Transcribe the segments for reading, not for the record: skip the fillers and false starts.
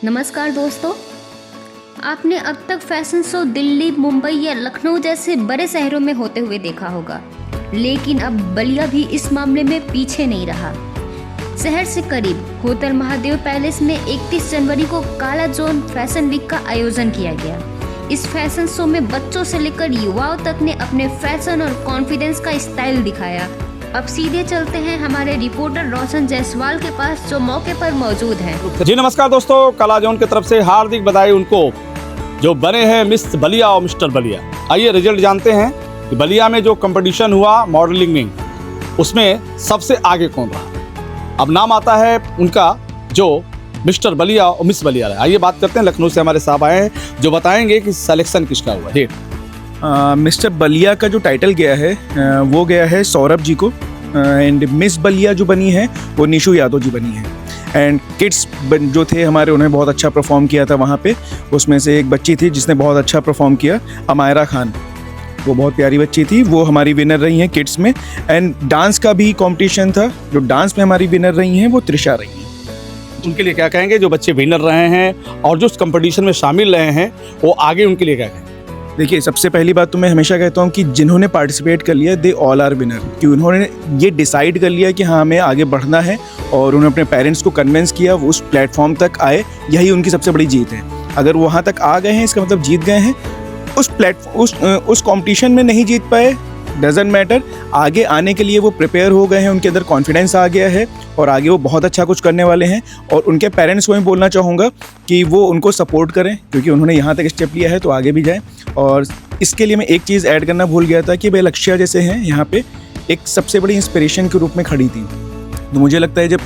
नमस्कार दोस्तों, आपने अब तक फैशन शो दिल्ली, मुंबई या लखनऊ जैसे बड़े शहरों में होते हुए देखा होगा, लेकिन अब बलिया भी इस मामले में पीछे नहीं रहा। शहर से करीब होटल महादेव पैलेस में 31 जनवरी को काला जोन फैशन वीक का आयोजन किया गया। इस फैशन शो में बच्चों से लेकर युवाओं तक ने अपने फैशन और कॉन्फिडेंस का स्टाइल दिखाया। अब सीधे चलते हैं हमारे रिपोर्टर रोशन जायसवाल के पास, जो मौके पर मौजूद हैं। जी नमस्कार दोस्तों, काला जोन की तरफ से हार्दिक बधाई उनको जो बने हैं मिस बलिया और मिस्टर बलिया। आइए रिजल्ट जानते हैं कि बलिया में जो कंपटीशन हुआ मॉडलिंग में, उसमें सबसे आगे कौन रहा। अब नाम आता है उनका जो मिस्टर बलिया और मिस बलिया है। आइए बात करते हैं, लखनऊ से हमारे साहब आए हैं जो बताएंगे कि सिलेक्शन किसका हुआ। जी मिस्टर बलिया का जो टाइटल गया है वो गया है सौरभ जी को, एंड मिस बलिया जो बनी है वो निशु यादव जी बनी है। एंड किड्स जो थे हमारे, उन्होंने बहुत अच्छा परफॉर्म किया था वहाँ पे। उसमें से एक बच्ची थी जिसने बहुत अच्छा परफॉर्म किया, अमायरा खान, वो बहुत प्यारी बच्ची थी, वो हमारी विनर रही हैं किड्स में। एंड डांस का भी कंपटीशन था, जो डांस में हमारी विनर रही हैं वो त्रिशा रही हैं। उनके लिए क्या कहेंगे जो बच्चे विनर रहे हैं और जो उस कंपटीशन में शामिल रहे हैं, वो आगे उनके लिए क्या कहेंगे। देखिए, सबसे पहली बात तो मैं हमेशा कहता हूँ कि जिन्होंने पार्टिसिपेट कर लिया दे ऑल आर विनर, कि उन्होंने ये डिसाइड कर लिया कि हाँ हमें आगे बढ़ना है और उन्होंने अपने पेरेंट्स को कन्विंस किया, वो उस प्लेटफॉर्म तक आए, यही उनकी सबसे बड़ी जीत है। अगर वो वहाँ तक आ गए हैं इसका मतलब जीत गए हैं। उस कंपटीशन में नहीं जीत पाए, डजेंट मैटर, आगे आने के लिए वो प्रिपेयर हो गए हैं, उनके अंदर कॉन्फिडेंस आ गया है और आगे वो बहुत अच्छा कुछ करने वाले हैं। और उनके पेरेंट्स को मैं बोलना चाहूँगा कि वो उनको सपोर्ट करें, क्योंकि उन्होंने यहाँ तक स्टेप लिया है तो आगे भी जाएं। और इसके लिए मैं एक चीज़ ऐड करना भूल गया था कि भाई लक्ष्या जैसे हैं यहाँ पे एक सबसे बड़ी इंस्पिरेशन के रूप में खड़ी थी। तो मुझे लगता है जब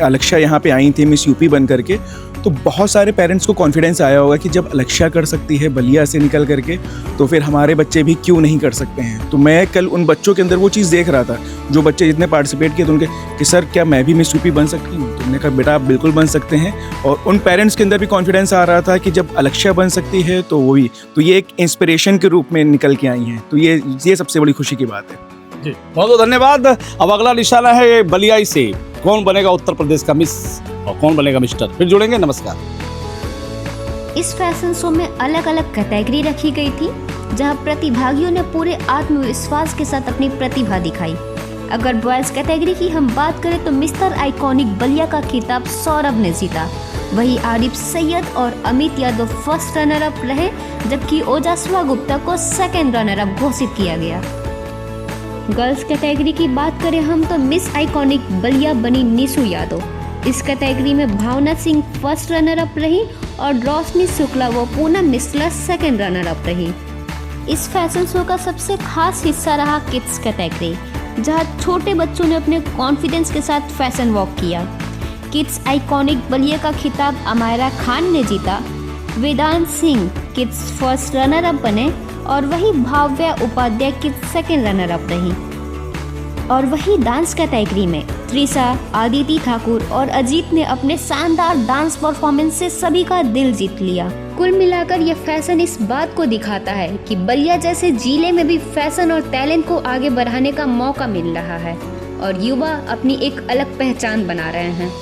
अलक्ष्या यहाँ पे आई थी मिस यूपी बन करके, तो बहुत सारे पेरेंट्स को कॉन्फिडेंस आया होगा कि जब अलक्ष्या कर सकती है बलिया से निकल करके, तो फिर हमारे बच्चे भी क्यों नहीं कर सकते हैं। तो मैं कल उन बच्चों के अंदर वो चीज़ देख रहा था, जो बच्चे जितने पार्टिसिपेट किए, तो उनके कि सर क्या मैं भी मिस यूपी बन सकती हूँ। तो मैंने कहा बेटा आप बिल्कुल बन सकते हैं। और उन पेरेंट्स के अंदर भी कॉन्फिडेंस आ रहा था कि जब अलक्ष्या बन सकती है तो वो भी, तो ये एक इंस्पिरेशन के रूप में निकल के आई हैं। तो ये सबसे बड़ी खुशी की बात है। जी बहुत बहुत धन्यवाद। अब अगला निशाना है बलियाई से, कौन बनेगा उत्तर प्रदेश का मिस और कौन बनेगा मिस्टर, फिर जुड़ेंगे। नमस्कार। इस फैशन शो में अलग अलग कैटेगरी रखी गई थी, जहां प्रतिभागियों ने पूरे आत्मविश्वास के साथ अपनी प्रतिभा दिखाई। अगर बॉयज कैटेगरी की हम बात करें तो मिस्टर आइकॉनिक बलिया का खिताब सौरभ ने जीता। वही आरिफ सैयद और Amit Yadav first runner up रहे, जबकि ओजास्वा गुप्ता को सेकेंड रनर अप घोषित किया गया। गर्ल्स कैटेगरी की बात करें हम तो मिस आइकॉनिक बलिया बनी निशु यादव। इस कैटेगरी में भावना सिंह फर्स्ट रनर अप रही और रोशनी शुक्ला व Poonam Mishra second runner up रही। इस फैशन शो का सबसे खास हिस्सा रहा किड्स कैटेगरी, जहां छोटे बच्चों ने अपने कॉन्फिडेंस के साथ फैशन वॉक किया। किड्स आइकॉनिक बलिया का खिताब अमायरा खान ने जीता। Vedant Singh kids first runner up बने और वही Bhavya Upadhyay kids second runner up रही। और वही डांस कैटेगरी में त्रिशा, आदिति ठाकुर और अजीत ने अपने शानदार डांस परफॉर्मेंस से सभी का दिल जीत लिया। कुल मिलाकर यह फैशन इस बात को दिखाता है कि बलिया जैसे जिले में भी फैशन और टैलेंट को आगे बढ़ाने का मौका मिल रहा है और युवा अपनी एक अलग पहचान बना रहे हैं।